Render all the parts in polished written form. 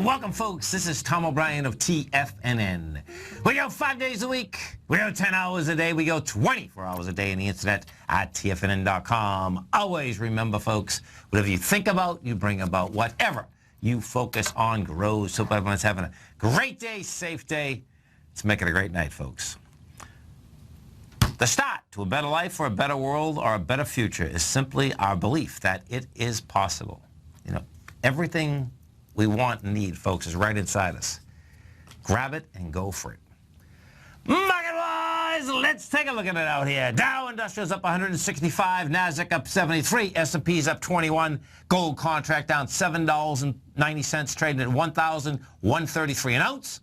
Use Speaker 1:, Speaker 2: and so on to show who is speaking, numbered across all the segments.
Speaker 1: Welcome, folks. This is Tom O'Brien of TFNN. We go 5 days a week. We go 10 hours a day. We go 24 hours a day on the internet at TFNN.com. Always remember, folks, whatever you think about, you bring about. Whatever you focus on grows. Hope everyone's having a great day, safe day. Let's make it a great night, folks. The start to a better life or a better world or a better future is simply our belief that it is possible. You know, everything we want and need, folks, is right inside us. Grab it and go for it. Market-wise, let's take a look at it out here. Dow Industrial's up 165, NASDAQ up 73, S&P's up 21, gold contract down $7.90, trading at $1,133 an ounce.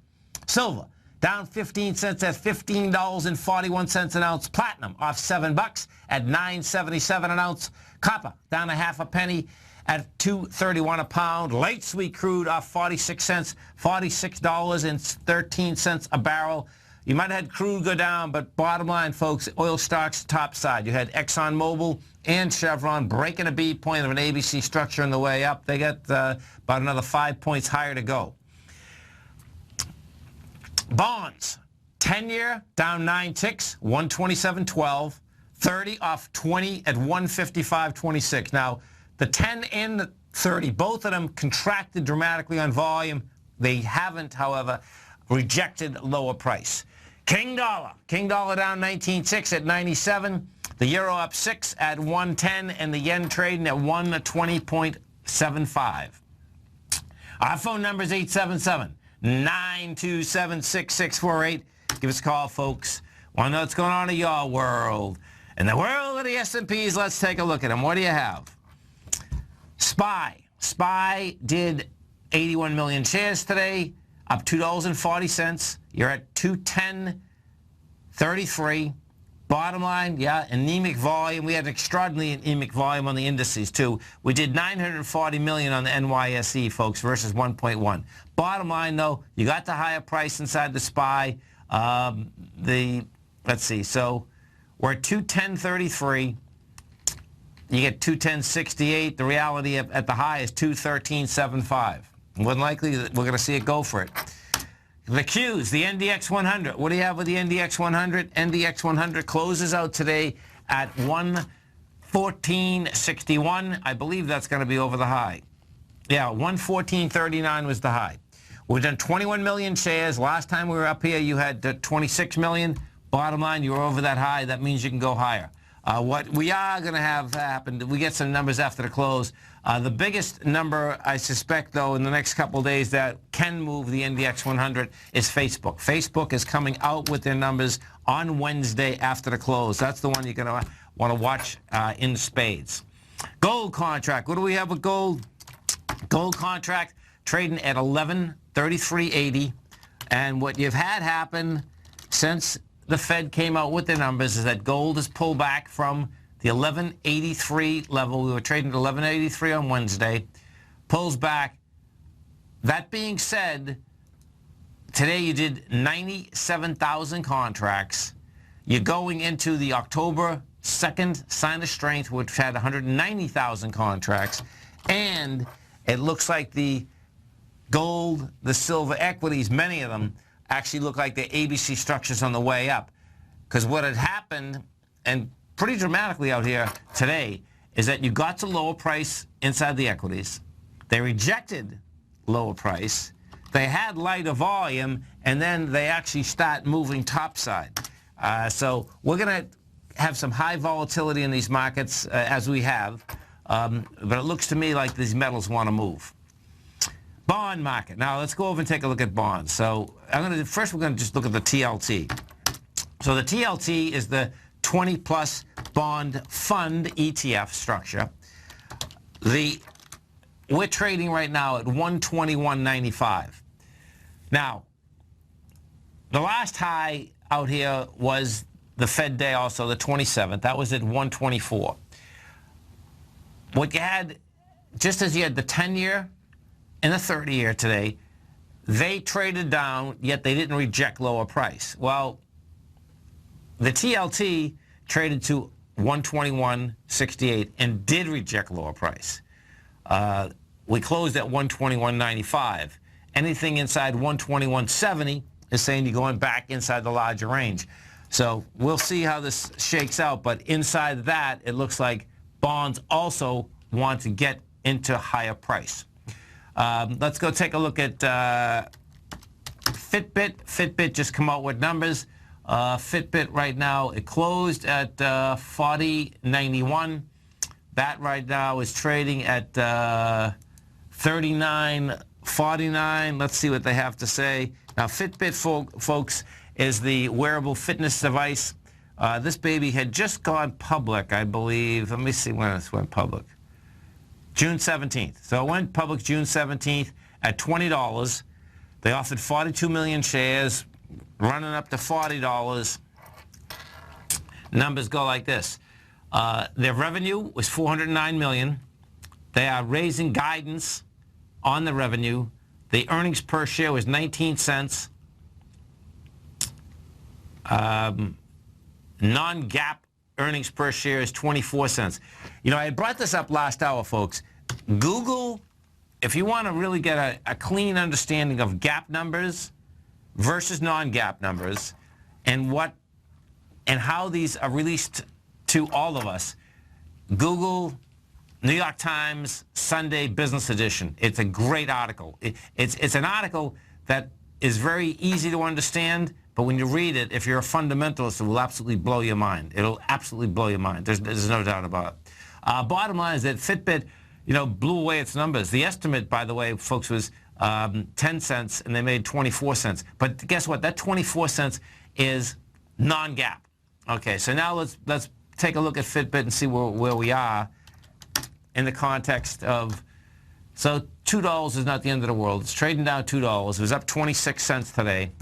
Speaker 1: Silver down 15 cents at $15.41 an ounce. Platinum off $7 at $9.77 an ounce. Copper down a half a penny at $2.31 a pound. Light sweet crude off 46 cents, $46.13 a barrel. You might have had crude go down, but bottom line, folks, oil stocks top side. You had ExxonMobil and Chevron breaking a B point of an ABC structure on the way up. They got about another 5 points higher to go. Bonds, 10-year down 9 ticks, 127.12. 30 off 20 at 155.26. Now, the 10 and the 30, both of them contracted dramatically on volume. They haven't, however, rejected lower price. King dollar down 19.6 at 97. The euro up 6 at 110, and the yen trading at 120.75. Our phone number is 877-927-6648. Give us a call, folks. Want to know what's going on in your world. In the world of the S&Ps, let's take a look at them. What do you have? SPY did 81 million shares today, up $2.40. You're at 210.33. Bottom line, yeah, anemic volume. We had an extraordinarily anemic volume on the indices, too. We did 940 million on the NYSE, folks, versus 1.1. Bottom line, though, you got the higher price inside the SPY. Let's see, so we're at 210.33. You get 210.68. The reality at the high is 213.75. More than likely, we're going to see it go for it. The Qs, the NDX 100. What do you have with the NDX 100? NDX 100 closes out today at 114.61. I believe that's going to be over the high. Yeah, 114.39 was the high. We've done 21 million shares. Last time we were up here, you had 26 million. Bottom line, you were over that high. That means you can go higher. What we are going to have happen, we get some numbers after the close. The biggest number, I suspect, though, in the next couple of days that can move the NDX 100 is Facebook. Facebook is coming out with their numbers on Wednesday after the close. That's the one you're going to want to watch in spades. Gold contract. What do we have with gold? Gold contract trading at 1133.80. And what you've had happen since the Fed came out with their numbers is that gold has pulled back from the 1183 level. We were trading at 1183 on Wednesday. Pulls back. That being said, today you did 97,000 contracts. You're going into the October 2nd sign of strength, which had 190,000 contracts. And it looks like the gold, the silver equities, many of them, actually look like the ABC structures on the way up. Because what had happened, and pretty dramatically out here today, is that you got to lower price inside the equities. They rejected lower price. They had lighter volume, and then they actually start moving topside. So we're going to have some high volatility in these markets as we have. But it looks to me like these metals want to move. Bond market. Now, let's go over and take a look at bonds. So first we're going to just look at the TLT. So the TLT is the 20-plus bond fund ETF structure. We're trading right now at 121.95. Now, the last high out here was the Fed day also, the 27th. That was at 124. What you had, just as you had the 10-year and the 30-year today, they traded down, yet they didn't reject lower price. Well, the TLT traded to 121.68 and did reject lower price. We closed at 121.95. Anything inside 121.70 is saying you're going back inside the larger range. So we'll see how this shakes out, but inside that, it looks like bonds also want to get into higher price. Let's go take a look at Fitbit. Fitbit just come out with numbers. Fitbit right now, it closed at 40.91. That right now is trading at 39.49. Let's see what they have to say. Now, Fitbit, folks, is the wearable fitness device. This baby had just gone public, I believe. Let me see when this went public. June 17th. So it went public June 17th at $20. They offered 42 million shares, running up to $40. Numbers go like this. Their revenue was $409 million. They are raising guidance on the revenue. The earnings per share was 19 cents. Non-GAAP earnings per share is 24 cents. You know, I brought this up last hour, folks. Google, if you want to really get a clean understanding of GAAP numbers versus non-GAAP numbers and how these are released to all of us, Google New York Times Sunday Business Edition. It's a great article. It's an article that is very easy to understand, but when you read it, if you're a fundamentalist, it will absolutely blow your mind. It'll absolutely blow your mind. There's no doubt about it. Bottom line is that Fitbit, you know, blew away its numbers. The estimate, by the way, folks, was 10 cents, and they made 24 cents. But guess what? That 24 cents is non-GAAP. Okay, so now let's take a look at Fitbit and see where we are in the context of, so $2 is not the end of the world. It's trading down $2. It was up 26 cents today.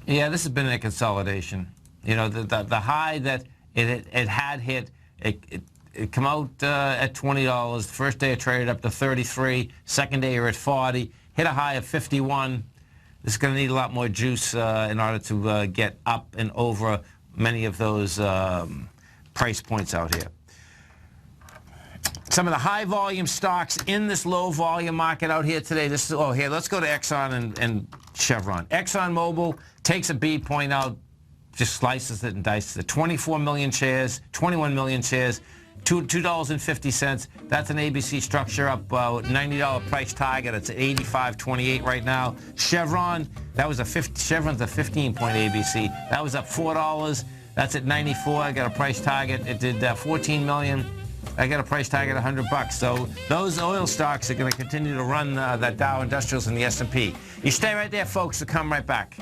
Speaker 1: Yeah, this has been a consolidation. You know, the high that it had hit, it come out at $20. The first day it traded up to 33. Second day you're at 40. Hit a high of 51. This is going to need a lot more juice in order to get up and over many of those price points out here. Some of the high volume stocks in this low volume market out here today. This is, oh, here, let's go to Exxon and Chevron. ExxonMobil takes a beat, point out, just slices it and dices it. 24 million shares, 21 million shares, $2.50. That's an ABC structure, up $90 price target. It's at 85.28 right now. Chevron, that was Chevron's a 15-point ABC. That was up $4. That's at 94. I got a price target. It did 14 million. I got a price target of $100. So those oil stocks are going to continue to run that Dow Industrials and the S&P. You stay right there, folks. We'll come right back.